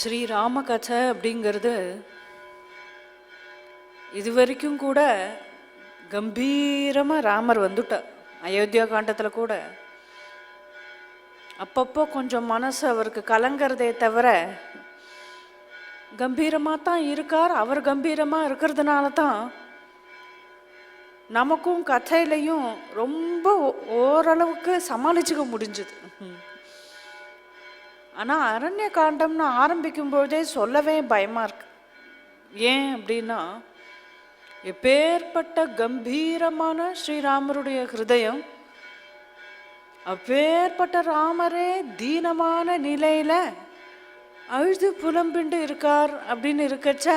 ஸ்ரீராம கதை அப்படிங்கிறது இது வரைக்கும் கூட கம்பீரமாக ராமர் வந்துட்டார். அயோத்தியா காண்டத்தில் கூட அப்பப்போ கொஞ்சம் மனசு அவருக்கு கலங்கிறதே தவிர கம்பீரமாக தான் இருக்கார். அவர் கம்பீரமாக இருக்கிறதுனால தான் நமக்கும் கதையிலையும் ரொம்ப ஓரளவுக்கு சமாளிச்சுக்க முடிஞ்சுது. ஆனால் அரண்ய காண்டம்னு ஆரம்பிக்கும்போதே சொல்லவே பயமாக இருக்கு. ஏன் அப்படின்னா, எப்பேற்பட்ட கம்பீரமான ஸ்ரீராமருடைய ஹிருதயம், அப்பேற்பட்ட ராமரே தீனமான நிலையில் அழுது புலம்பிண்டு இருக்கார் அப்படின்னு இருக்கச்ச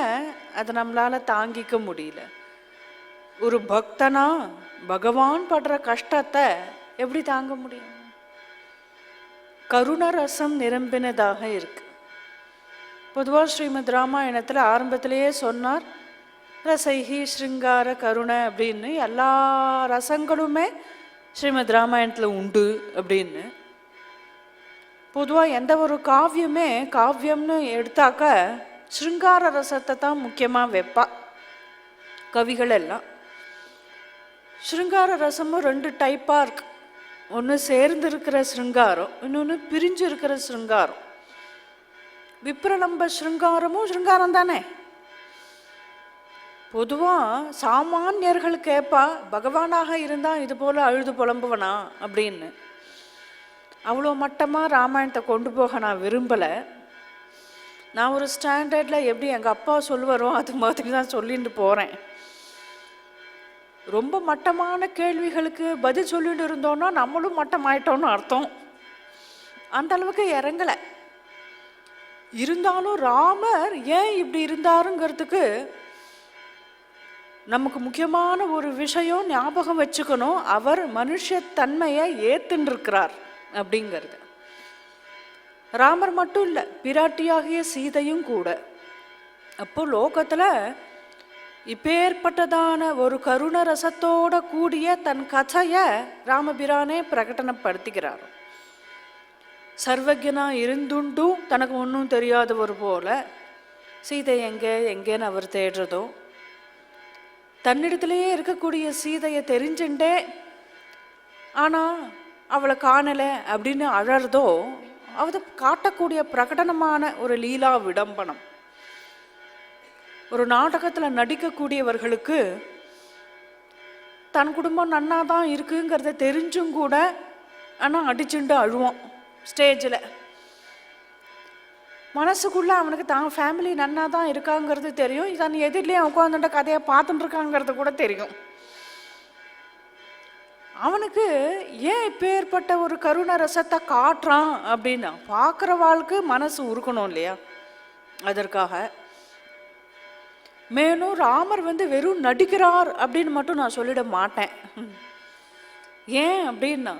அதை நம்மளால் தாங்கிக்க முடியல. ஒரு பக்தனா பகவான் படுற கஷ்டத்தை எப்படி தாங்க முடியும்? கருணரசம் நிரம்பினதாக இருக்கு. பொதுவாக ஸ்ரீமத் ராமாயணத்தில் ஆரம்பத்திலேயே சொன்னார், ரசைஹி ஸ்ருங்கார கருணை அப்படின்னு. எல்லா ரசங்களுமே ஸ்ரீமத் ராமாயணத்தில் உண்டு அப்படின்னு. பொதுவாக எந்த ஒரு காவியமே காவியம்னு எடுத்தாக்க ஸ்ருங்கார ரசத்தை தான் முக்கியமாக வைப்பா கவிகள் எல்லாம். ஸ்ருங்கார ரசமும் ரெண்டு டைப்பாக இருக்கு. ஒன்று சேர்ந்து இருக்கிற ஸ்ருங்காரம், இன்னொன்று பிரிஞ்சு இருக்கிற ஸ்ருங்காரம். விப்ரலம்ப ஸ்ருங்காரமும் ஸ்ருங்காரம் தானே. பொதுவாக சாமானியர்கள் கேட்பா, பகவானாக இருந்தால் இது போல் அழுது புலம்புவனா அப்படின்னு. அவ்வளோ மட்டமாக ராமாயணத்தை கொண்டு போக நான் விரும்பலை. நான் ஒரு ஸ்டாண்டர்டில் எப்படி எங்கள் அப்பா சொல்லுவாரோ அது மாதிரி தான் சொல்லிட்டு போகிறேன். ரொம்ப மட்டமான கேள்விகளுக்கு பதில் சொல்லிட்டு இருந்தோன்னா நம்மளும் மட்டமாயிட்டோன்னு அர்த்தம். அந்த அளவுக்கு இறங்கலை. இருந்தாலும் ராமர் ஏன் இப்படி இருந்தாருங்கிறதுக்கு நமக்கு முக்கியமான ஒரு விஷயம் ஞாபகம் வச்சுக்கணும். அவர் மனுஷத்தன்மையை ஏத்துன்னு இருக்கிறார் அப்படிங்கிறது. ராமர் மட்டும் இல்லை, பிராட்டியாகிய சீதையும் கூட. அப்போ லோகத்தில் இப்பேற்பட்டதான ஒரு கருண ரசத்தோட கூடிய தன் கதையை ராமபிரானே பிரகடனப்படுத்திக்கிறார். சர்வஜனா இருந்துண்டும் தனக்கு ஒன்றும் தெரியாதவர் போல சீதை எங்கேன்னு அவர் தேடுறதோ, தன்னிடத்திலேயே இருக்கக்கூடிய சீதையை தெரிஞ்சுட்டே ஆனால் அவளை காணலை அப்படின்னு அழறதோ, அது காட்டக்கூடிய பிரகடனமான ஒரு லீலா விடம்பனம். ஒரு நாடகத்தில் நடிக்கக்கூடியவர்களுக்கு தன் குடும்பம் நன்னா தான் இருக்குங்கிறத தெரிஞ்சும் கூட ஆனால் அடிச்சுண்டு அழுவான் ஸ்டேஜில். மனசுக்குள்ளே அவனுக்கு தான் ஃபேமிலி நன்னா தான் இருக்காங்கிறது தெரியும். தன் எதிரிலேயே உட்காந்துட்ட கதையை பார்த்துட்டு இருக்காங்கிறது கூட தெரியும். அவனுக்கு ஏன் இப்பேற்பட்ட ஒரு கருண ரசத்தை காட்டுறான் அப்படின்னா, பார்க்குறவாளுக்கு மனசு உருக்கணும் இல்லையா? அதற்காக. மேலும் ராமர் வெறும் நடிக்கிறார் அப்படின்னு மட்டும் நான் சொல்லிட மாட்டேன். ஏன் அப்படின்னா,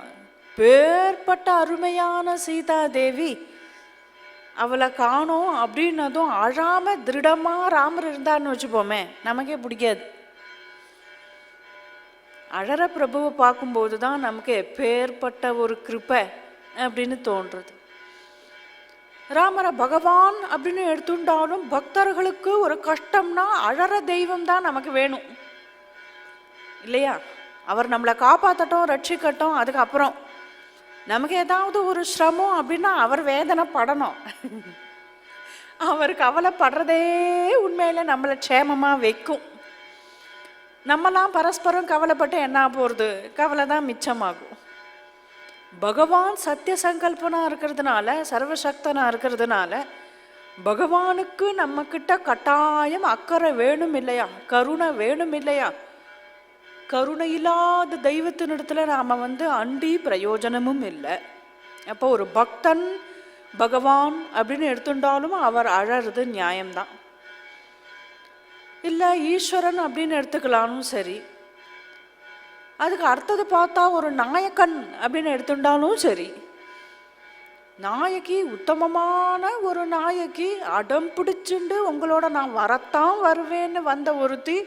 பேர்பட்ட அருமையான சீதா தேவி அவளை காணோம் அப்படின்னதும் அழாம திருடமாக ராமர் இருந்தான்னு வச்சுப்போமே, நமக்கே பிடிக்காது. அழற பிரபுவை பார்க்கும்போது தான் நமக்கு எப்பேற்பட்ட ஒரு கிருபை அப்படின்னு தோன்றுறது. ராமரை பகவான் அப்படின்னு எடுத்துட்டாலும் பக்தர்களுக்கு ஒரு கஷ்டம்னா அழற தெய்வம் தான் நமக்கு வேணும் இல்லையா? அவர் நம்மளை காப்பாற்றட்டும், ரட்சிக்கட்டும். அதுக்கப்புறம் நமக்கு ஏதாவது ஒரு சிரமம் அப்படின்னா அவர் வேதனை படணும். அவர் கவலைப்படுறதே உண்மையில நம்மளை க்ஷேமமாக வைக்கும். நம்மலாம் பரஸ்பரம் கவலைப்பட்டு என்ன போகிறது? கவலை தான் மிச்சமாகும். பகவான் சத்திய சங்கல்பனா இருக்கிறதுனால, சர்வசக்தனா இருக்கிறதுனால, பகவானுக்கு நம்ம கிட்ட கட்டாயம் அக்கறை வேணும் இல்லையா? கருணை வேணும் இல்லையா? கருணை இல்லாத தெய்வத்தினிடத்துல நாம் அண்டி பிரயோஜனமும் இல்லை. அப்போ ஒரு பக்தன் பகவான் அப்படின்னு எடுத்துட்டாலும் அவர் அழறது நியாயம்தான். இல்லை ஈஸ்வரன் அப்படின்னு எடுத்துக்கலானும் சரி. அதுக்கு அடுத்தது பார்த்தா ஒரு நாயக்கன் அப்படின்னு எடுத்துட்டாலும் சரி. நாயகி, உத்தமமான ஒரு நாயகி, அடம் பிடிச்சுண்டு உங்களோட நான் வரத்தான் வருவேன்னு வந்த ஒருத்தி,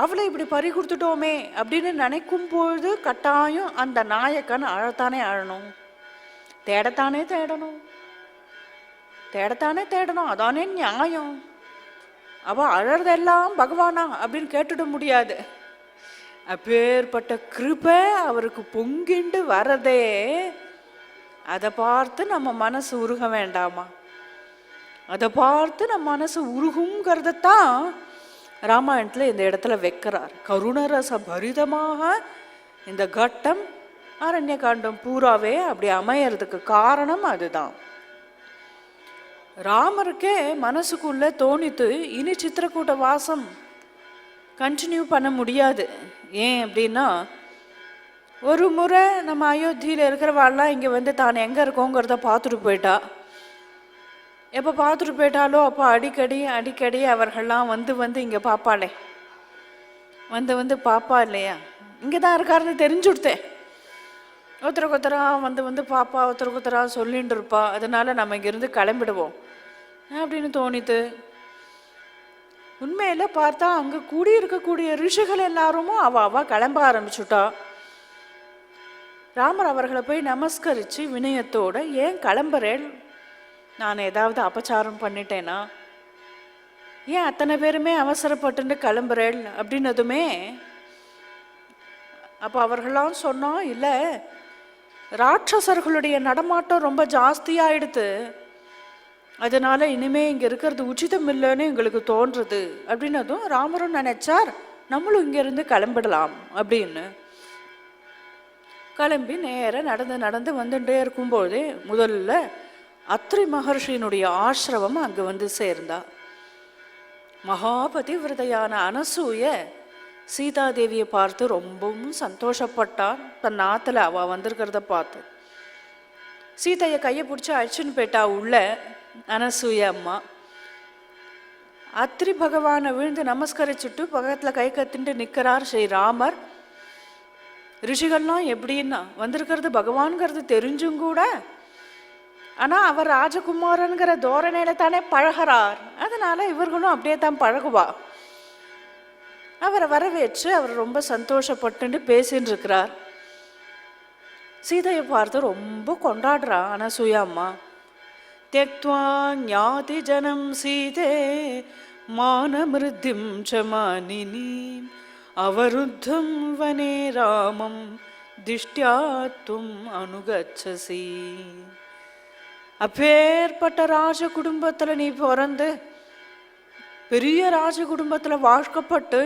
அவளை இப்படி பறி கொடுத்துட்டோமே அப்படின்னு நினைக்கும் பொழுது கட்டாயம் அந்த நாயக்கன் அழத்தானே அழணும், தேடத்தானே தேடணும். தேடத்தானே தேடணும், அதானே நியாயம். அவள் அழறதெல்லாம் பகவானா அப்படின்னு கேட்டுட முடியாது. அப்பேற்பட்ட கிருபை அவருக்கு பொங்கிண்டு வரதே, அதை பார்த்து நம்ம மனசு உருக வேண்டாமா? அதை பார்த்து நம்ம மனசு உருகுங்கிறதான் ராமாயணத்தில் இந்த இடத்துல வைக்கிறார். கருணரச பரிதமாக இந்த கட்டம் அரண்ய காண்டம் பூராவே அப்படி அமையறதுக்கு காரணம் அதுதான். ராமருக்கே மனசுக்குள்ள தோணித்து இனி சித்திரக்கூட்ட வாசம் கண்டினியூ பண்ண முடியாது. ஏன் அப்படின்னா, ஒரு முறை நம்ம அயோத்தியில் இருக்கிறவாள்லாம் இங்கே வந்து தான் எங்கே இருக்கோங்கிறத பார்த்துட்டு போயிட்டா. எப்போ பார்த்துட்டு போயிட்டாலோ அப்போ அடிக்கடி அவர்கள்லாம் வந்து இங்கே பார்ப்பாளே, வந்து பாப்பா இல்லையா, இங்கே தான் இருக்காருன்னு தெரிஞ்சு கொடுத்தேன். ஒருத்தரா வந்து பாப்பா ஒருத்தரா சொல்லிட்டு இருப்பா. அதனால நம்ம இங்கேருந்து கிளம்பிடுவோம் அப்படின்னு தோணித்து. உண்மையில் பார்த்தா அங்கே கூடியிருக்கக்கூடிய ரிஷிகள் எல்லாருமோ அவ கிளம்ப ஆரம்பிச்சுட்டா. ராமர் அவர்களை போய் நமஸ்கரித்து வினயத்தோட, ஏன் கிளம்புறேன், நான் ஏதாவது அபச்சாரம் பண்ணிட்டேனா, ஏன் அத்தனை பேருமே அவசரப்பட்டு கிளம்புறேன் அப்படின்னதுமே அப்போ அவர்களாம் சொன்னோம், இல்லை ராட்சசர்களுடைய நடமாட்டம் ரொம்ப ஜாஸ்தியாகிடுது, அதனால இனிமே இங்கே இருக்கிறது உச்சிதம் இல்லைன்னு எங்களுக்கு தோன்றுறது அப்படின்னதும் ராமரும் நினைச்சார் நம்மளும் இங்கேருந்து கிளம்பிடலாம் அப்படின்னு. கிளம்பி நேராக நடந்து வந்துட்டே இருக்கும்போதே முதல்ல அத்ரி மகர்ஷியினுடைய ஆசிரமம் அங்கே வந்து சேர்ந்தா. மகாபதிவிரதையான அனசூய சீதாதேவியை பார்த்து ரொம்பவும் சந்தோஷப்பட்டான். தன் ஆற்றுல அவள் வந்திருக்கிறத பார்த்து சீதையை கையை பிடிச்சி அழிச்சுன்னு போயிட்டா உள்ள அனசூய அம்மா. அத்ரி பகவானை விழுந்து நமஸ்கரிச்சுட்டு பக்கத்தில் கை கத்திட்டு நிற்கிறார் ஸ்ரீராமர். ரிஷிகள்லாம் எப்படின்னா வந்திருக்கிறது பகவான்கிறது தெரிஞ்சும் கூட, ஆனால் அவர் ராஜகுமாரனுங்கிற தோரணையில தானே பழகிறார், அதனால இவர்களும் அப்படியே தான் பழகுவா. அவரை வரவேற்று அவர் ரொம்ப சந்தோஷப்பட்டு பேசின்னு இருக்கிறார். சீதையை பார்த்து ரொம்ப கொண்டாடுறா அனசூயா அம்மா. त्यक्त्वा ஞாதி ஜனம் சீதே மானமிருத்திம் சமானினீம் அவருத்தம் வனே ராமம் திஷ்டியாத்தும் அனுகச்சசி. அப்பேற்பட்ட ராஜ குடும்பத்தில் நீ பிறந்து பெரிய ராஜ குடும்பத்தில் வாழ்க்கப்பட்டு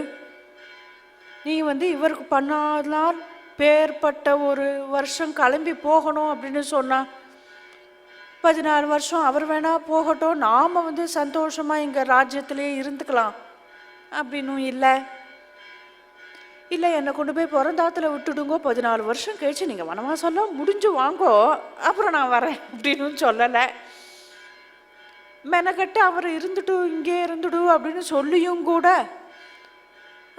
நீ இவருக்கு பண்ணாதனால் பேர்பட்ட ஒரு வருஷம் கிளம்பி போகணும் அப்படின்னு சொன்னா, 14 வருஷம் அவர் வேணா போகட்டும், நாம் சந்தோஷமாக எங்கள் ராஜ்யத்திலேயே இருந்துக்கலாம் அப்படின்னும் இல்லை. என்னை கொண்டு போய் பிறந்தாத்துல விட்டுடுங்கோ, 14 வருஷம் கழிச்சு நீங்கள் வனவாசம்லாம் முடிஞ்சு வாங்கோ, அப்புறம் நான் வரேன் அப்படின்னு சொல்லலை. மெனக்கட்டு அவர் இருந்துட்டு இங்கே இருந்துடு அப்படின்னு சொல்லியும் கூட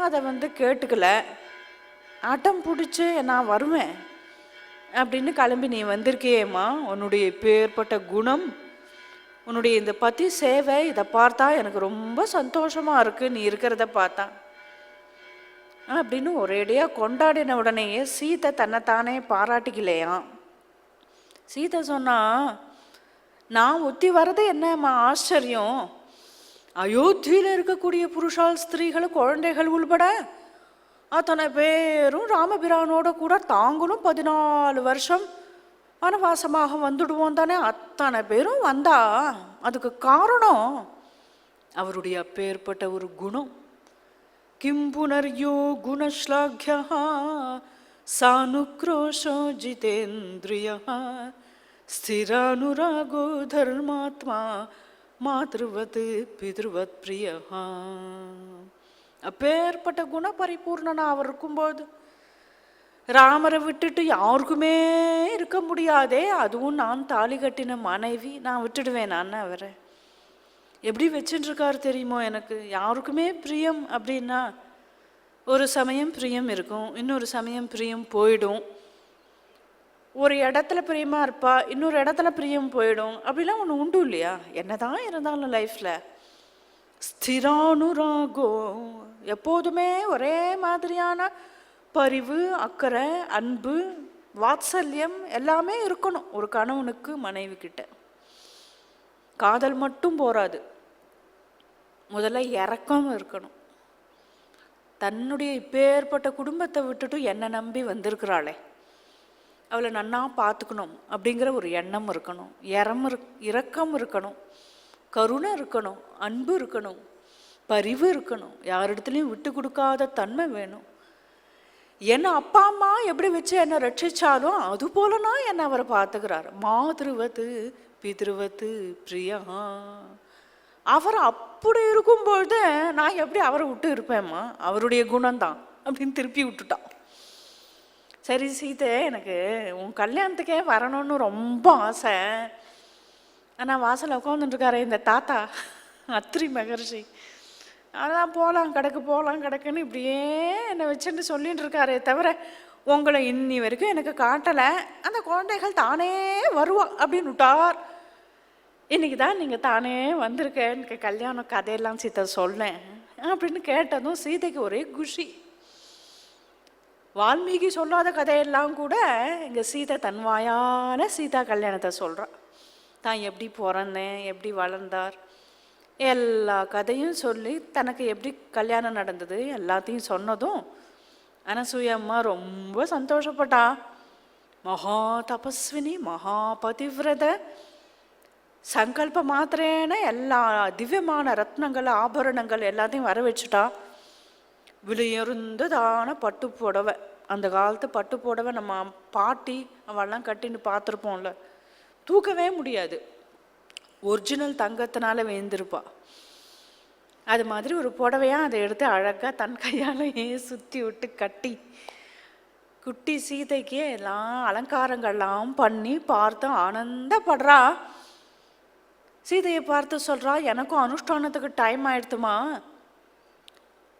அதை கேட்டுக்கல. அடம் பிடிச்சி நான் வருவேன் அப்படின்னு கிளம்பி நீ வந்திருக்கியேம்மா, உன்னுடைய பேர்பட்ட குணம், உன்னுடைய இந்த பத்தி சேவை, இதை பார்த்தா எனக்கு ரொம்ப சந்தோஷமாக இருக்குது நீ இருக்கிறத பார்த்தா அப்படின்னு ஒரேடியாக கொண்டாடின உடனேயே சீதை தன்னைத்தானே பாராட்டிக்கலையாம். சீதை சொன்னா, நான் ஒத்தி வர்றது என்னம்மா ஆச்சரியம், அயோத்தியில் இருக்கக்கூடிய புருஷால் ஸ்திரீகள் குழந்தைகள் உள்பட அத்தனை பேரும் ராமபிரானோட கூட தாங்களும் 14 வருஷம் வனவாசமாக வந்துடுவோம் தானே, அத்தனை பேரும் வந்தா அதுக்கு காரணம் அவருடைய அப்பேற்பட்ட ஒரு குணம். கிம் புனர்யோ குணஸ்லாக்யா சானுக்ரோஷோ ஜிதேந்திரியா ஸ்திரானுராகோ தர்மாத்மா மாத்ருவத் பித்ருவத் பிரியா. அப்பேற்பட்ட குண பரிபூர்ணனா அவர் இருக்கும்போது ராமரை விட்டுட்டு யாருக்குமே இருக்க முடியாதே, அதுவும் நான் தாலி கட்டின மனைவி, நான் விட்டுடுவேன் நான் அவரை எப்படி வச்சுட்டுருக்காரு தெரியுமோ. எனக்கு யாருக்குமே பிரியம் அப்படின்னா ஒரு சமயம் பிரியம் இருக்கும், இன்னொரு சமயம் பிரியம் போயிடும். ஒரு இடத்துல பிரியமாக இருப்பா, இன்னொரு இடத்துல பிரியம் போயிடும். அப்படிலாம் ஒன்று உண்டு இல்லையா? என்னதான் இருந்தாலும் லைஃப்பில் ஸ்திரானுராகோ, எப்போதுமே ஒரே மாதிரியான பரிவு, அக்கறை, அன்பு, வாத்சல்யம் எல்லாமே இருக்கணும் ஒரு கணவனுக்கு மனைவி கிட்ட. காதல் மட்டும் போராது, முதல்ல இரக்கம் இருக்கணும். தன்னுடைய இப்பேற்பட்ட குடும்பத்தை விட்டுட்டு என்னை நம்பி வந்திருக்கிறாளே, அவளை நன்னா பார்த்துக்கணும் அப்படிங்கிற ஒரு எண்ணம் இருக்கணும், இரக்கம் இருக்கணும், கருணை இருக்கணும், அன்பு இருக்கணும், பரிவு இருக்கணும், யாரிடத்துலையும் விட்டு கொடுக்காத தன்மை வேணும். என்னை அப்பா அம்மா எப்படி வச்சு என்னை ரட்சிச்சாலும் அது போலனா என்னை அவரை பார்த்துக்கிறார். மாதృవత్ பித்ருவத் பிரியா, அவர் அப்படி இருக்கும்பொழுது நான் எப்படி அவரை விட்டு இருப்பேம்மா, அவருடைய குணம்தான் அப்படின்னு திருப்பி விட்டுட்டான். சரி சீதை, எனக்கு உன் கல்யாணத்துக்கே வரணும்னு ரொம்ப ஆசை. ஆனால் வாசலில் உட்காந்துட்டுருக்காரு இந்த தாத்தா அத்ரி மகர்ஷி, அதான் போகலாம் கிடக்குன்னு இப்படியே என்னை வச்சுட்டு சொல்லிட்டு இருக்காரே தவிர உங்களை இன்னி வரைக்கும் எனக்கு காட்டலை, அந்த குழந்தைகள் தானே வருவா அப்படின்னு விட்டார். இன்னைக்கு தான் நீங்கள் தானே வந்திருக்கேன், எனக்கு கல்யாணம் கதையெல்லாம் சீதை சொன்னேன் அப்படின்னு கேட்டதும் சீதைக்கு ஒரே குஷி. வால்மீகி சொல்லாத கதையெல்லாம் கூட இங்கே சீதை தன்வாயான சீதா கல்யாணத்தை சொல்கிறான். தான் எப்படி பிறந்தேன், எப்படி வளர்ந்தார், எல்லா கதையும் சொல்லி தனக்கு எப்படி கல்யாணம் நடந்தது எல்லாத்தையும் சொன்னதும் அனசூயா அம்மா ரொம்ப சந்தோஷப்பட்டா. மகா தபஸ்வினி, மகா பதிவிரத, சங்கல்ப மாத்திரேன எல்லா திவ்யமான ரத்னங்கள் ஆபரணங்கள் எல்லாத்தையும் வர வச்சுட்டா. விலையுறந்ததான பட்டு புடவை, அந்த காலத்து பட்டு புடவை நம்ம பாட்டி அவெல்லாம் கட்டின்னு பார்த்துருப்போம்ல, தூக்கவே முடியாது, ஒரிஜினல் தங்கத்தினால வேந்திருப்பா. அது மாதிரி ஒரு புடவையாக அதை எடுத்து அழகாக தன் கையாலேயே சுற்றி விட்டு கட்டி குட்டி சீதைக்கே எல்லாம் அலங்காரங்கள்லாம் பண்ணி பார்த்து ஆனந்தப்படுறா. சீதையை பார்த்து சொல்கிறா, எனக்கும் அனுஷ்டானத்துக்கு டைம் ஆயிடுத்துமா,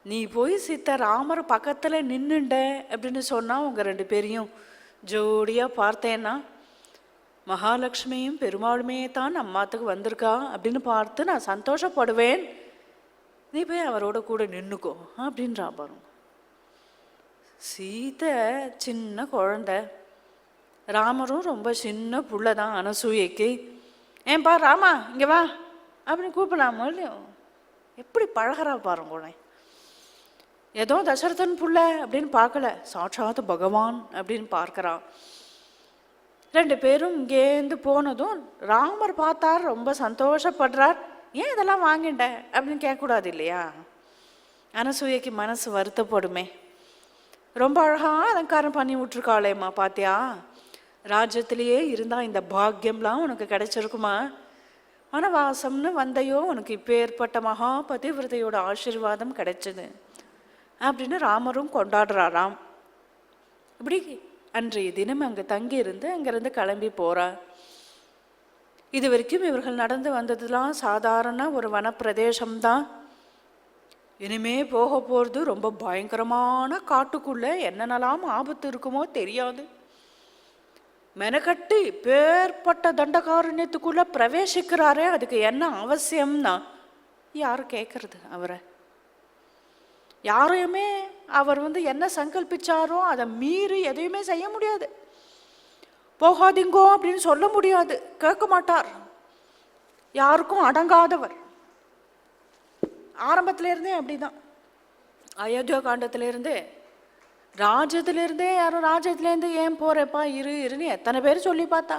நீ போய் சீத்தை ராமர் பக்கத்தில் நின்றுண்ட அப்படின்னு சொன்னால் உங்கள் ரெண்டு பேரையும் ஜோடியாக பார்த்தேன்னா மகாலட்சுமியும் பெருமாளுமே தான் அம்மாத்துக்கு வந்திருக்கா அப்படின்னு பார்த்து நான் சந்தோஷப்படுவேன், நீ போய் அவரோட கூட நின்றுக்கோ அப்படின்றா பாருங்க. சீதை சின்ன குழந்தை, ராமரும் ரொம்ப சின்ன புள்ள தான் அனசூயைக்கு. ஏன்பா ராமா இங்கே வா அப்படின்னு கூப்பிடலாமோ இல்லையோ, எப்படி பழகிறா பாருங்களேன். ஏதோ தசரதன் புள்ள அப்படின்னு பார்க்கல, சாட்சாத் பகவான் அப்படின்னு பார்க்குறான். ரெண்டு பேரும் இங்கேருந்து போனதும் ராமர் பார்த்தார், ரொம்ப சந்தோஷப்படுறார். ஏன் இதெல்லாம் வாங்கிட்ட அப்படின்னு கேட்கக்கூடாது இல்லையா, அனசூயைக்கு மனசு வருத்தப்படுமே. ரொம்ப அழகாக அலங்காரம் பண்ணி விட்டுருக்காளேம்மா, பார்த்தியா, ராஜ்யத்திலேயே இருந்தால் இந்த பாக்கியம்லாம் உனக்கு கிடைச்சிருக்குமா, வனவாசம்னு வந்தையோ உனக்கு இப்போ ஏற்பட்ட மகா பதிவிரதையோட ஆசீர்வாதம் கிடைச்சது அப்படின்னு ராமரும் கொண்டாடுறாராம். இப்படி அன்றைய தினம் அங்கே தங்கியிருந்து அங்கேருந்து கிளம்பி போகிறார். இது வரைக்கும் இவர்கள் நடந்து வந்ததுலாம் சாதாரண ஒரு வனப்பிரதேசம்தான். இனிமே போக போகிறது ரொம்ப பயங்கரமான காட்டுக்குள்ளே என்னென்னலாம் ஆபத்து இருக்குமோ தெரியாது. மெனக்கட்டி பேர்பட்ட தண்டகாரண்யத்துக்குள்ளே பிரவேசிக்கிறாரே, அதுக்கு என்ன அவசியம்னா யார் கேட்கறது அவரை? யாரையுமே அவர் என்ன சங்கல்பிச்சாரோ அதை மீறி எதையுமே செய்ய முடியாது. போகாதீங்கோ அப்படின்னு சொல்ல முடியாது, கேட்க மாட்டார், யாருக்கும் அடங்காதவர். ஆரம்பத்திலேருந்தே அப்படிதான். அயோத்தியா காண்டத்திலேருந்தே ராஜ்யத்திலேருந்தே யாரும் ராஜ்யத்திலேருந்து ஏன் போகிறப்பா இருன்னு எத்தனை பேர் சொல்லி பார்த்தா.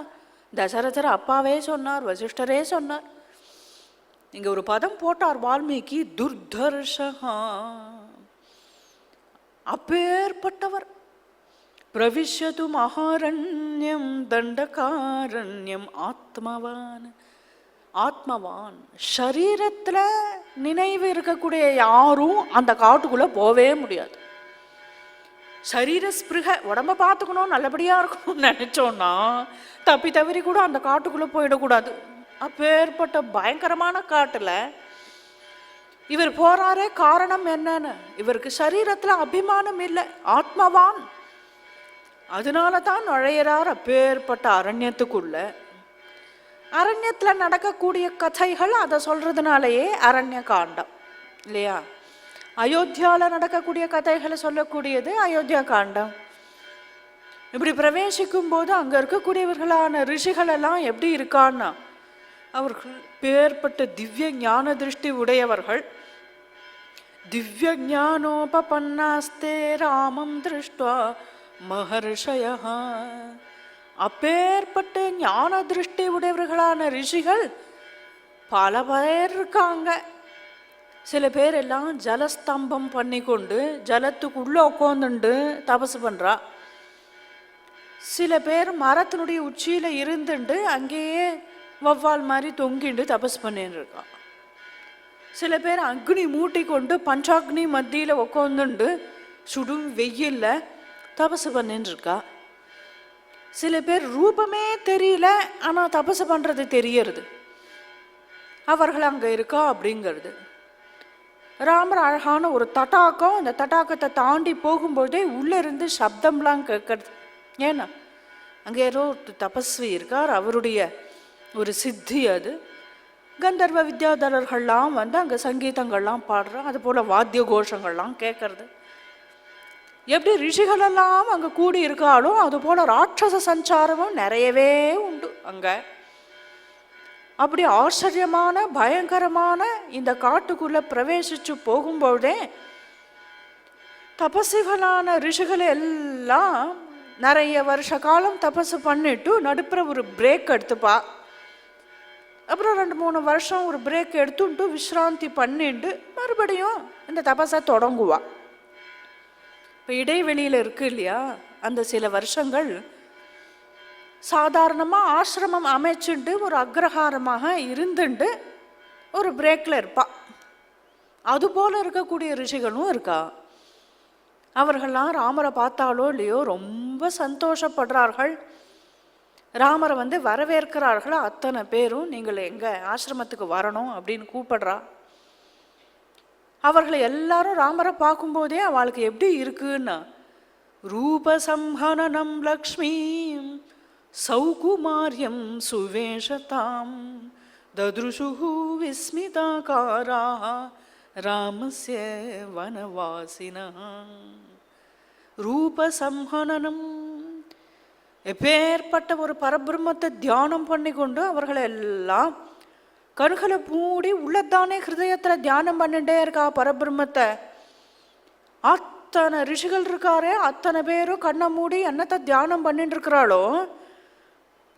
தசரதர் அப்பாவே சொன்னார், வசிஷ்டரே சொன்னார். இங்கே ஒரு பதம் போட்டார் வால்மீகி, துர்தர்ஷா, அப்பேற்பட்டவர். பிரவிஷ்யது மகாரண்யம் தண்டகாரண்யம் ஆத்மவான். ஆத்மவான் சரீரத்தில் நினைவு இருக்கக்கூடிய யாரும் அந்த காட்டுக்குள்ளே போவே முடியாது. சரீர ஸ்பிருக, உடம்ப பார்த்துக்கணும், நல்லபடியாக இருக்கணும்னு நினச்சோன்னா தப்பி தவறி கூட அந்த காட்டுக்குள்ளே போயிடக்கூடாது. அப்பேற்பட்ட பயங்கரமான காட்டில் இவர் போறாரே, காரணம் என்னன்னு, இவருக்கு சரீரத்தில் அபிமானம் இல்லை, ஆத்மவான். அதனால தான் நுழையிறார் அப்பேற்பட்ட அரண்யத்துக்குள்ள. அரண்யத்தில் நடக்கக்கூடிய கதைகள் அதை சொல்றதுனாலேயே அரண்ய காண்டம் இல்லையா. அயோத்தியாவில் நடக்கக்கூடிய கதைகளை சொல்லக்கூடியது அயோத்தியா காண்டம். இப்படி பிரவேசிக்கும் போது அங்கே இருக்கக்கூடியவர்களான ரிஷிகள் எல்லாம் எப்படி இருக்கான்னா, அவர்கள் பேர்பட்ட திவ்ய ஞான திருஷ்டி உடையவர்கள். திவ்ய ஞானோபபன்னாஸ்தே ராமம் திருஷ்டுவா மஹர்ஷயः. அப்பேற்பட்ட ஞான திருஷ்டி உடையவர்களான ரிஷிகள் பல பேர் இருக்காங்க. சில பேர் எல்லாம் ஜலஸ்தம்பம் பண்ணி கொண்டு ஜலத்துக்குள்ளே உட்காந்துண்டு தபசு பண்ணுறா. சில பேர் மரத்தினுடைய உச்சியில் இருந்துண்டு அங்கேயே வவ்வால் மாதிரி தொங்கிண்டு தபஸ் பண்ணின்னு இருக்கான். சில பேர் அக்னி மூட்டி கொண்டு பஞ்சாக்னி மத்தியில் உட்காந்துண்டு சுடும் வெயிலில் தபசு பண்ணின்னு இருக்கா. சில பேர் ரூபமே தெரியல, ஆனால் தபசு பண்ணுறது தெரியறது, அவர்கள் அங்கே இருக்கா அப்படிங்கிறது. ராமர் அழகான ஒரு தட்டாக்கம், அந்த தட்டாக்கத்தை தாண்டி போகும்போதே உள்ளே இருந்து சப்தம்லாம் கேட்கறது. ஏன்னா அங்கே ஏதோ ஒரு தபஸ்வி இருக்கார், அவருடைய ஒரு சித்தி அது. கந்தர்வ வித்யாதரர்கள்லாம் வந்து அங்கே சங்கீதங்கள்லாம் பாடுறோம், அது போல் வாத்திய கோஷங்கள்லாம் கேட்கறது. எப்படி ரிஷிகளெல்லாம் அங்கே கூடி இருக்காளோ அதுபோல் ராட்சச சஞ்சாரமும் நிறையவே உண்டு அங்கே. அப்படி ஆச்சரியமான பயங்கரமான இந்த காட்டுக்குள்ளே பிரவேசிச்சு போகும்போதே தபசுகளான ரிஷிகள் எல்லாம் நிறைய வருஷ காலம் தபசு பண்ணிட்டு நடுப்புற ஒரு பிரேக் எடுத்துப்பா. அப்புறம் 2-3 வருஷம் ஒரு பிரேக் எடுத்துட்டு விஸ்ராந்தி பண்ணிட்டு மறுபடியும் இந்த தபஸை தொடங்குவா. இப்போ இடைவெளியில் இருக்கு இல்லையா, அந்த சில வருஷங்கள் சாதாரணமாக ஆசிரமம் அமைச்சுட்டு ஒரு அக்ரஹாரமாக இருந்துட்டு ஒரு பிரேக்கில் இருப்பா. அதுபோல் இருக்கக்கூடிய ரிஷிகளும் இருக்கா. அவர்கள்லாம் ராமரை பார்த்தாலோ இல்லையோ ரொம்ப சந்தோஷப்படுறார்கள். ராமரை வந்து வரவேற்கிறார்கள். அத்தனை பேரும் நீங்கள் எங்கள் ஆசிரமத்துக்கு வரணும் அப்படின்னு கூப்பிடுறா. அவர்களை எல்லாரும் ராமரை பார்க்கும்போதே அவளுக்கு எப்படி இருக்குன்னா, ரூபசம்ஹனனம் லக்ஷ்மீம் சௌகுமாரியம் சுவேஷதாம் தத்ருஷுஹு விஸ்மிதாகாராः ராமஸ்ய வனவாசினः. ரூபசம்ஹனனம், எப்பேற்பட்ட ஒரு பரபிரம்மத்தை தியானம் பண்ணி கொண்டு அவர்கள் எல்லாம் கண்களை மூடி உள்ளத்தானே ஹிருதயத்தில் தியானம் பண்ணிட்டே இருக்கா பரபிரம்மத்தை. அத்தனை ரிஷிகள் இருக்காரே, அத்தனை பேரும் கண்ணை மூடி என்னத்தை தியானம் பண்ணிட்டு இருக்கிறாளோ,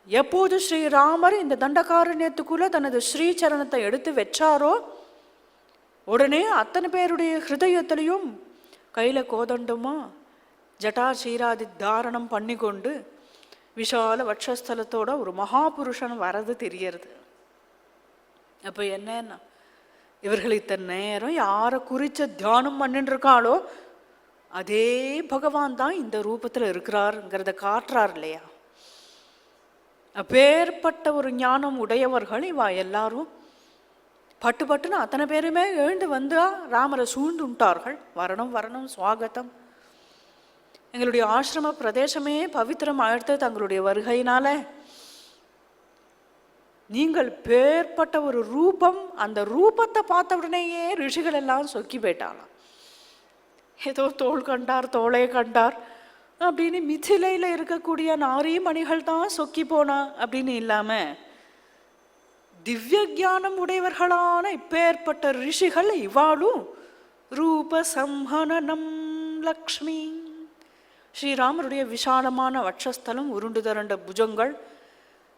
எப்போது ஸ்ரீராமர் இந்த தண்டகாரண்யத்துக்குள்ள தனது ஸ்ரீசரணத்தை எடுத்து வச்சாரோ உடனே அத்தனை பேருடைய ஹிருதயத்திலையும் கையில் கோதண்டமா ஜட்டா சீராதி தாரணம் பண்ணி கொண்டு விஷால வட்சஸ்தலத்தோட ஒரு மகாபுருஷன் வரது தெரியறது. அப்போ என்னன்னா, இவர்கள் இத்தனை நேரம் யாரை குறித்த தியானம் பண்ணிட்டு இருக்காளோ அதே பகவான் தான் இந்த ரூபத்தில் இருக்கிறாருங்கிறத காட்டுறார் இல்லையா. அப்பேற்பட்ட ஒரு ஞானம் உடையவர்கள் இவா எல்லாரும் பட்டு பட்டுன்னு அத்தனை பேருமே எழுந்து வந்து ராமரை சூழ்ந்துட்டார்கள். வரணும் வரணும், சுவாகத்தம், எங்களுடைய ஆசிரம பிரதேசமே பவித்திரம் ஆழ்த்து தங்களுடைய வருகையினால. நீங்கள் பேர்பட்ட ஒரு ரூபம், அந்த ரூபத்தை பார்த்த உடனேயே ரிஷிகள் எல்லாம் சொக்கி போயிட்டாலாம். ஏதோ தோள் கண்டார் தோளே கண்டார் அப்படின்னு மிथिலையில் இருக்கக்கூடிய நாரீமணிகள் தான் சொக்கி போனா அப்படின்னு இல்லாமல் திவ்ய ஞானம் உடையவர்களான இப்பேற்பட்ட ரிஷிகள் இவாளும் ரூபசம்ஹனனம் லக்ஷ்மி. ஸ்ரீராமருடைய விஷாலமான வட்சஸ்தலம், உருண்டு திரண்ட புஜங்கள்,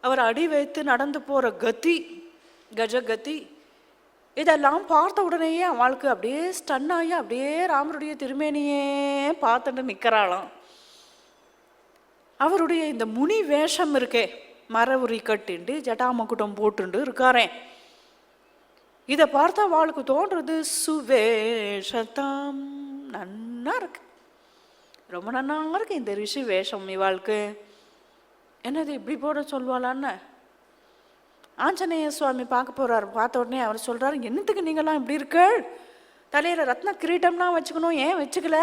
அவர் அடி வைத்து நடந்து போகிற கதி, கஜகதி, இதெல்லாம் பார்த்த உடனேயே அவளுக்கு அப்படியே ஸ்டன் ஆகி அப்படியே ராமருடைய திருமேனியே பார்த்துட்டு நிற்கிறாளாம். அவருடைய இந்த முனி வேஷம் இருக்கே, மர உரி கட்டிண்டு ஜட்டாமக்குட்டம் போட்டுண்டு இருக்காரேன், இதை பார்த்தா அவளுக்கு தோன்றது சுவேஷதாம், நன்னா இருக்கு, ரொம்ப நன்னா இருக்கு இந்த ரிஷி வேஷம் இவாளுக்கு. என்னது இப்படி போட சொல்வாளான்னு ஆஞ்சநேய சுவாமி பார்க்க போகிறார். பார்த்த உடனே அவர் சொல்கிறார், என்னத்துக்கு நீங்களாம் இப்படி இருக்கு, தலையில் ரத்ன கிரீட்டம்லாம் வச்சுக்கணும், ஏன் வச்சுக்கல,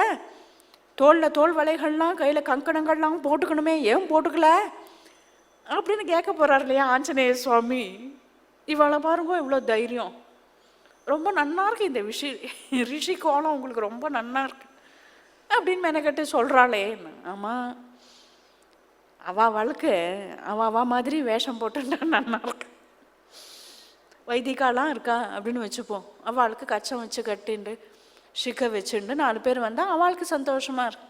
தோளில் தோல் வளைகள்லாம் கையில் கங்கணங்கள்லாம் போட்டுக்கணுமே, ஏன் போட்டுக்கல அப்படின்னு கேட்க போகிறார் இல்லையா ஆஞ்சநேய சுவாமி. இவளை பாருங்க இவ்வளோ தைரியம், ரொம்ப நன்னா இருக்கு இந்த ரிஷி கோலம் உங்களுக்கு ரொம்ப நன்னா இருக்கு அப்படின்னு மெனக்கட்டு சொல்கிறாளே. ஆமாம், அவளுக்கு அவ மாதிரி வேஷம் போட்டுட்டா நன்னா இருக்கு. வைதிகாலாம் இருக்கா அப்படின்னு வச்சுப்போம். அவளுக்கு கச்சம் வச்சு கட்டிண்டு ஷிக்க வச்சுண்டு 4 பேர் வந்தால் அவளுக்கு சந்தோஷமாக இருக்கு.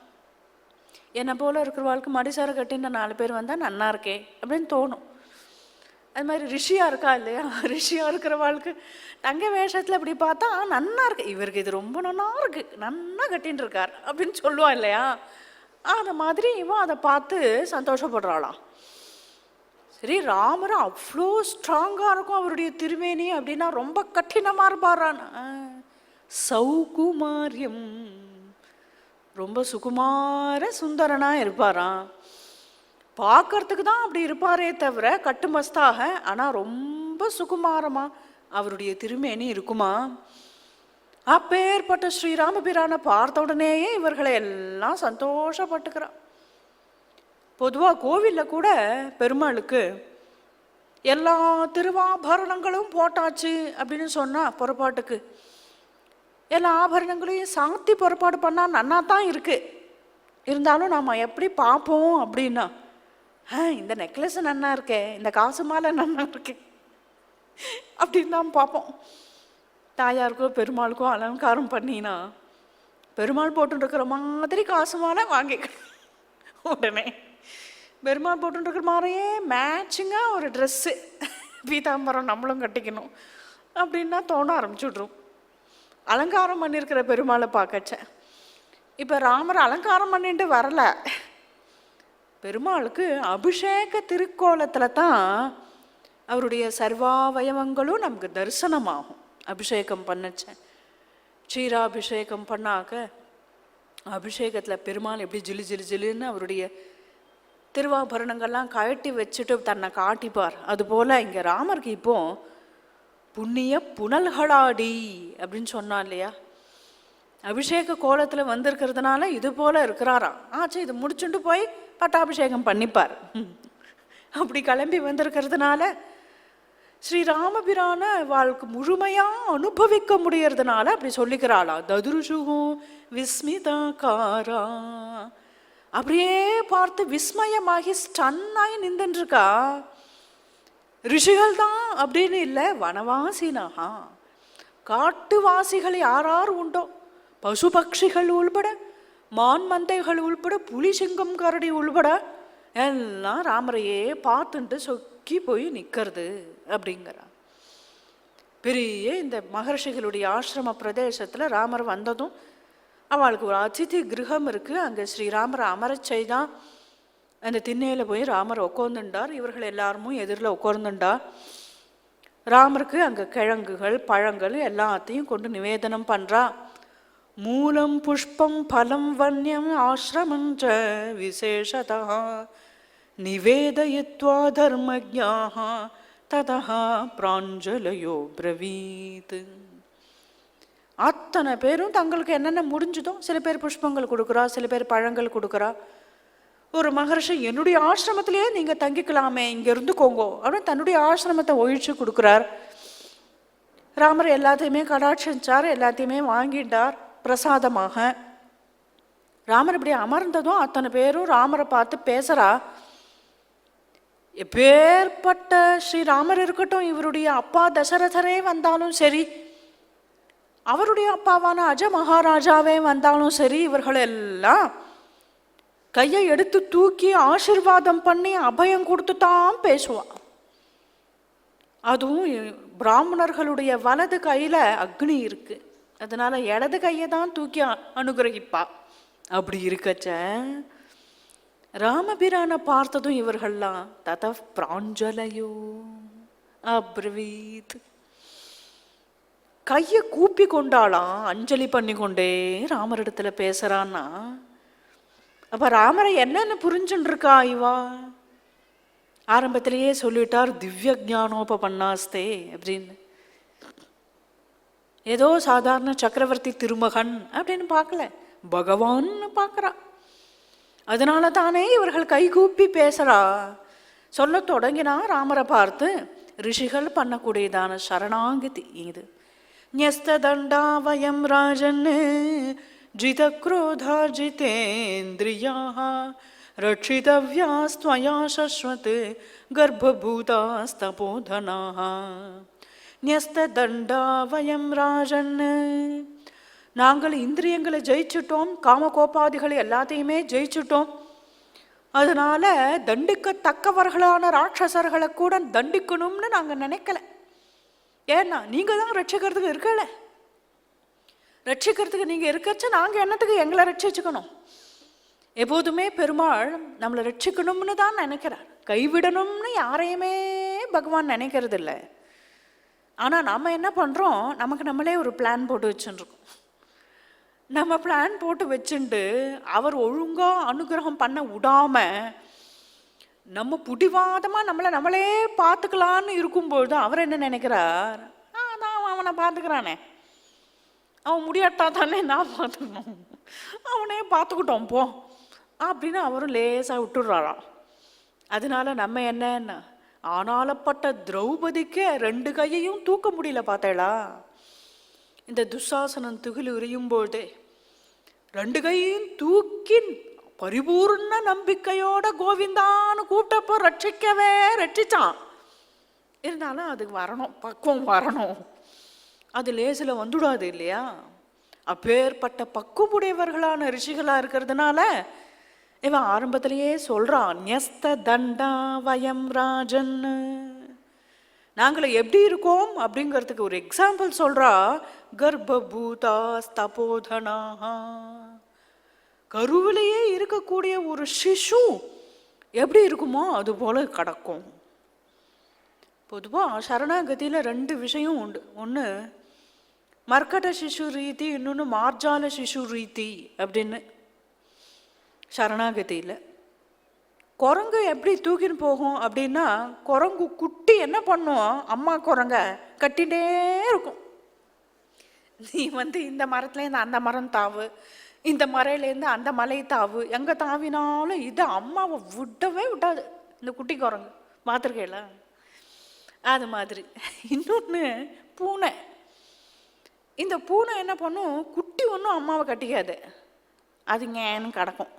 என்னை போல் இருக்கிறவாளுக்கு மடிசார கட்டின்னு 4 பேர் வந்தால் நன்னா இருக்கே அப்படின்னு தோணும். அது மாதிரி ரிஷியாக இருக்கா இல்லையா, ரிஷியாக இருக்கிறவாளுக்கு தங்க வேஷத்தில் இப்படி பார்த்தா நன்னா இருக்கு, இவருக்கு இது ரொம்ப நன்னா இருக்கு, நன்னா கட்டின்னு இருக்கார் அப்படின்னு சொல்லுவா இல்லையா. அந்த மாதிரி இவன் அதை பார்த்து சந்தோஷப்படுறாளாம். சரி, ராமர் அவ்வளோ ஸ்ட்ராங்காக இருக்கும் அவருடைய திருமேனி அப்படின்னா ரொம்ப கঠিனமாக இருப்பாரான். சௌகுமாரியம், ரொம்ப சுகுமார சுந்தரனாக இருப்பாராம். பார்க்கறதுக்கு தான் அப்படி இருப்பாரே தவிர கட்டுமஸ்தாக, ஆனால் ரொம்ப சுகுமாரமாக அவருடைய திருமேனி இருக்குமா. அப்பேற்பட்ட ஸ்ரீராமபிரானை பார்த்த உடனேயே இவர்களை எல்லாம் சந்தோஷப்பட்டுக்கிறான். பொதுவாக கோவிலில் கூட பெருமாளுக்கு எல்லா திருவாபரணங்களும் போட்டாச்சு அப்படின்னு சொன்னால் புறப்பாட்டுக்கு எல்லா ஆபரணங்களையும் சாத்தி புறப்பாடு பண்ணால் நன்னா தான் இருக்குது. இருந்தாலும் நாம் எப்படி பார்ப்போம் அப்படின்னா, இந்த நெக்லஸ் நன்னா இருக்கே, இந்த காசு மாலை நன்னா இருக்கே அப்படின்னு தான் பார்ப்போம். தாயாருக்கோ பெருமாளுக்கோ அலங்காரம் பண்ணினா பெருமாள் போட்டுருக்கிற மாதிரி காசு மாலை வாங்கிக்கணும். உடனே பெருமாள் போட்டுருக்கிற மாதிரியே மேட்சிங்காக ஒரு ட்ரெஸ்ஸு பீதாம்பரம் நம்மளும் கட்டிக்கணும் அப்படின்னா தோண ஆரம்பிச்சுட்ரும். அலங்காரம் பண்ணியிருக்கிற பெருமாளை பார்க்கச்சேன். இப்போ ராமர் அலங்காரம் பண்ணிட்டு வரல, பெருமாளுக்கு அபிஷேக திருக்கோலத்தில் தான் அவருடைய சர்வாவயவங்களும் நமக்கு தரிசனமாகும். அபிஷேகம் பண்ணச்சேன், க்ஷீராபிஷேகம் பண்ணாக்க அபிஷேகத்தில் பெருமாள் எப்படி ஜிலு ஜிலு ஜிலுன்னு அவருடைய திருவாபரணங்கள்லாம் கழட்டி வச்சுட்டு தன்னை காட்டிப்பார். அதுபோல் இங்கே ராமருக்கு இப்போ புண்ணிய புனல்களாடி அப்படின்னு சொன்னா இல்லையா, அபிஷேக கோலத்தில் வந்திருக்கிறதுனால இது போல் இருக்கிறாராம். ஆச்சு, இது முடிச்சுட்டு போய் பட்டாபிஷேகம் பண்ணிப்பார். அப்படி கிளம்பி வந்திருக்கிறதுனால ஸ்ரீராமபிரான வாழ்க்கை முழுமையாக அனுபவிக்க முடியறதுனால அப்படி சொல்லிக்கிறாளா. ததுருஷுகும் விஸ்மிதாக்காரா, அப்படியே பார்த்து விஸ்மயமாகி ஸ்டன்னாகி நின்றுருக்கா. ரிஷிகள் தான் அப்படின்னு இல்லை, வனவாசினஹா, காட்டுவாசிகள் யாரார் உண்டோ, பசு பட்சிகள் உள்பட, மான் மந்தைகள் உள்பட, புலி சிங்கம் கரடி உள்பட எல்லாம் ராமரையே பார்த்துட்டு சொக்கி போய் நிற்கிறது அப்படிங்கிறா. பெரிய இந்த மகர்ஷிகளுடைய ஆசிரம பிரதேசத்தில் ராமர் வந்ததும் அவளுக்கு ஒரு அதிதி கிரகம் இருக்குது. அங்கே ஸ்ரீராமரை அமரச் செய்தான். அந்த திண்ணையில் போய் ராமர் உட்காந்துண்டார். இவர்கள் எல்லாருமும் எதிரில் உட்கார்ந்துண்டார். ராமருக்கு அங்கே கிழங்குகள் பழங்கள் எல்லாத்தையும் கொண்டு நிவேதனம் பண்ணுறா. மூலம் புஷ்பம் பலம் வன்யம் ஆசிரமஞ்ச விசேஷதா நிவேதயித்வா தர்மஜ்ஞாஹ ததஹ பிராஞ்சலயோ பிரவீத். அத்தனை பேரும் தங்களுக்கு என்னென்ன முடிஞ்சதோ, சில பேர் புஷ்பங்கள் கொடுக்குறா, சில பேர் பழங்கள் கொடுக்குறா. ஒரு மகர்ஷி என்னுடைய ஆசிரமத்திலேயே நீங்கள் தங்கிக்கலாமே, இங்கே இருந்துக்கோங்கோ அப்படின்னு தன்னுடைய ஆசிரமத்தை ஒழிச்சு கொடுக்குறார். ராமர் எல்லாத்தையுமே கடாட்சிச்சார், எல்லாத்தையுமே வாங்கிட்டார் பிரசாதமாக. ராமர் இப்படி அமர்ந்ததும் அத்தனை பேரும் ராமரை பார்த்து பேசுகிறா. எப்பேற்பட்ட ஸ்ரீராமர் இருக்கட்டும், இவருடைய அப்பா தசரதரே வந்தாலும் சரி, அவருடைய அப்பாவான அஜ மகாராஜாவே வந்தாலும் சரி, இவர்கள் எல்லாம் கையை எடுத்து தூக்கி ஆசீர்வாதம் பண்ணி அபயம் கொடுத்து தான் பேசுவான். அதுவும் பிராமணர்களுடைய வலது கையில் அக்னி இருக்கு, அதனால இடது கையை தான் தூக்கி அனுகிரகிப்பா. அப்படி இருக்கச்ச ராமபிரானை பார்த்ததும் இவர்கள்லாம் தத பிராஞ்சலயோ அப்ரவீத், கையை கூப்பி கொண்டாலாம், அஞ்சலி பண்ணி கொண்டே ராமரிடத்துல பேசுறான்னா. அப்ப ராமரை என்னன்னு புரிஞ்சுன்னு இருக்கா இவா? ஆரம்பத்திலேயே சொல்லிட்டார் திவ்ய ஜானோபன்னாஸ்தே அப்படின்னு. ஏதோ சாதாரண சக்கரவர்த்தி திருமகன் அப்படின்னு பார்க்கல, பகவான்னு பார்க்குறா. அதனால தானே இவர்கள் கைகூப்பி பேசுறா. சொல்ல தொடங்கினா ராமரை பார்த்து ரிஷிகள் பண்ணக்கூடியதான சரணாகதி இது. ஞஸ்ததண்டா வயம் ராஜன் ஜிதக்ரோதா ஜிதேந்திரியாः ரட்சிதவ்யாஸ்த்வயா சஸ்வத் கர்ப்பபூதாஸ்தபோதனாः ந்யஸ்த தண்டா வயம் ராஜன். நாங்கள் இந்திரியங்களை ஜெயிச்சுட்டோம், காம கோபாதிகளை எல்லாத்தையுமே ஜெயிச்சுட்டோம். அதனால தண்டிக்கத்தக்கவர்களான ராட்சசர்களை கூட தண்டிக்கணும்னு நாங்கள் நினைக்கல. ஏன்னா நீங்கள் தான் ரட்சிக்கிறதுக்கு இருக்கல. ரட்சிக்கிறதுக்கு நீங்கள் இருக்கச்ச நாங்கள் என்னத்துக்கு எங்களை ரட்சிச்சுக்கணும்? எப்போதுமே பெருமாள் நம்மளை ரட்சிக்கணும்னு தான் நினைக்கிறார், கைவிடணும்னு யாரையுமே பகவான் நினைக்கிறது இல்லை. ஆனால் நம்ம என்ன பண்ணுறோம், நமக்கு நம்மளே ஒரு பிளான் போட்டு வச்சுருக்கோம். நம்ம பிளான் போட்டு வச்சுட்டு அவர் ஒழுங்காக அனுகிரகம் பண்ண விடாமல் நம்ம புடிவாதமாக நம்மளே பார்த்துக்கலான்னு இருக்கும்பொழுது அவர் என்ன நினைக்கிறார், நான் அவனை பார்த்துக்கிறானே, அவன் முடியாட்டா தானே நான் பார்த்துக்கணும், அவனே பார்த்துக்கிட்டோம் போ அப்படின்னு அவரும் லேசாக விட்டுடுறாராம். அதனால நம்ம என்னன்னா, ஆனாலப்பட்ட திரௌபதிக்கு 2 கையையும் தூக்க முடியல பார்த்தேளா? இந்த துஷாசனன் துகில் உரியும்போதே 2 கையையும் தூக்கி பரிபூர்ண நம்பிக்கையோட கோவிந்தான்னு கூப்பிட்டப்போ ரட்சிக்கவே ரட்சிச்சான். இருந்தாலும் அதுக்கு வரணும், பக்குவம் வரணும். அது லேசில் வந்துடாது இல்லையா? அப்பேற்பட்ட பக்குவமுடையவர்களான ரிஷிகளாக இருக்கிறதுனால இவன் ஆரம்பத்திலேயே சொல்கிறான், ந்யஸ்த தண்டா வயம் ராஜன். நாங்கள் எப்படி இருக்கோம் அப்படிங்கிறதுக்கு ஒரு எக்ஸாம்பிள் சொல்கிறா. கர்ப்பபூதா ஸ்தபோதனாஹா, கருவிலேயே இருக்கக்கூடிய ஒரு சிசு எப்படி இருக்குமோ அது போல கிடக்கும். பொதுவாக சரணாகதியில் 2 விஷயம் உண்டு. ஒன்று மர்க்கட சிசு ரீதி, இன்னொன்று மார்ஜால சிசு ரீதி அப்படின்னு. சரணாகதியில் குரங்கு எப்படி தூக்கின்னு போகும் அப்படின்னா, குரங்கு குட்டி என்ன பண்ணும், அம்மா குரங்க கட்டிகிட்டே இருக்கும். நீ இந்த மரத்துலேருந்து அந்த மரம் தாவு, இந்த மலையிலேருந்து அந்த மலை தாவு, எங்கே தாவினாலும் இது அம்மாவை விடவே விட்டாது இந்த குட்டி குரங்கு. பார்த்துருக்கேல? அது மாதிரி. இன்னொன்று பூனை. இந்த பூனை என்ன பண்ணும், குட்டி ஒன்றும் அம்மாவை கட்டிக்காது, அதுங்கன்னு கிடக்கும்.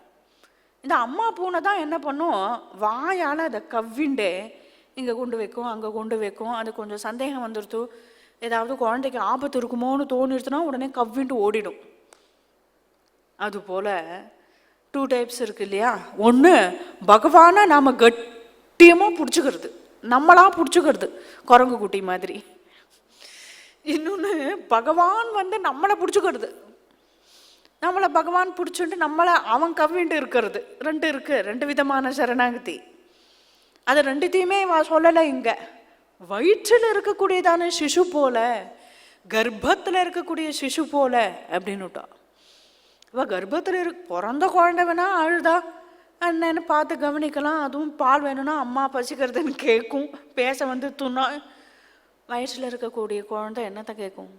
இந்த அம்மா பூனை தான் என்ன பண்ணும், வாயால் அதை கவ்விண்டே இங்கே கொண்டு வைக்கும், அங்கே கொண்டு வைக்கும். அது கொஞ்சம் சந்தேகம் வந்துடுத்து, ஏதாவது குழந்தைக்கு ஆபத்து இருக்குமோன்னு தோணிடுச்சுன்னா உடனே கவ்விண்டு ஓடிடும். அதுபோல் 2 டைப்ஸ் இருக்கு இல்லையா? ஒன்று பகவானை நாம் கட்டியமாக பிடிச்சிக்கிறது, நம்மளாக பிடிச்சிக்கிறது குரங்கு குட்டி மாதிரி. இன்னொன்று பகவான் நம்மளை பிடிச்சிக்கிறது, நம்மளை பகவான் பிடிச்சிட்டு நம்மளை அவன் கவ்விண்டு இருக்கிறது. 2 இருக்குது, 2 விதமான சரணாகதி. அது 2த்தையுமே சொல்லலை இங்கே. வயிற்றில் இருக்கக்கூடியதான சிசு போல, கர்ப்பத்தில் இருக்கக்கூடிய சிசு போல அப்படின்னுட்டா. இவள் கர்ப்பத்தில் பிறந்த குழந்தை வேணா அழுதா என்னன்னு பார்த்து கவனிக்கலாம், அதுவும் பால் வேணும்னா அம்மா பசிக்கிறதுன்னு கேட்கும், பேச துண்ணா. வயிற்றில் இருக்கக்கூடிய குழந்தை என்னத்தை கேட்கும்?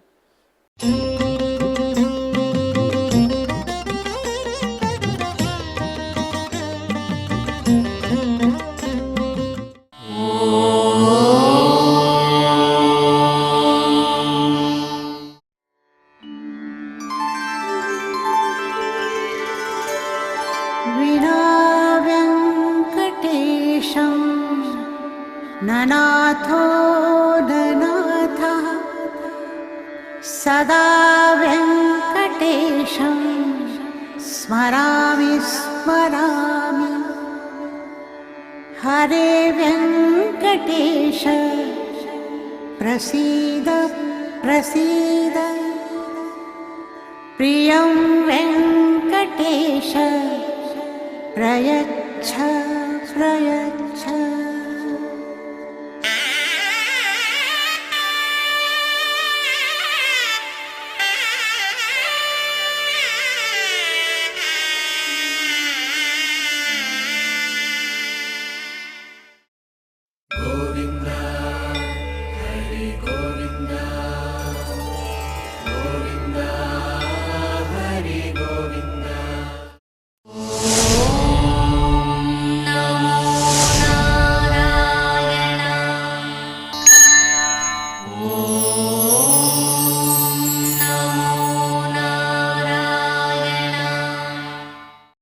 ननाथो ननाथः सदा वेङ्कटेशं स्मरामि स्मरामि। हरे वेङ्कटेश प्रसीद प्रसीद, प्रियं वेङ्कटेश प्रयच्छ प्रयच्छ।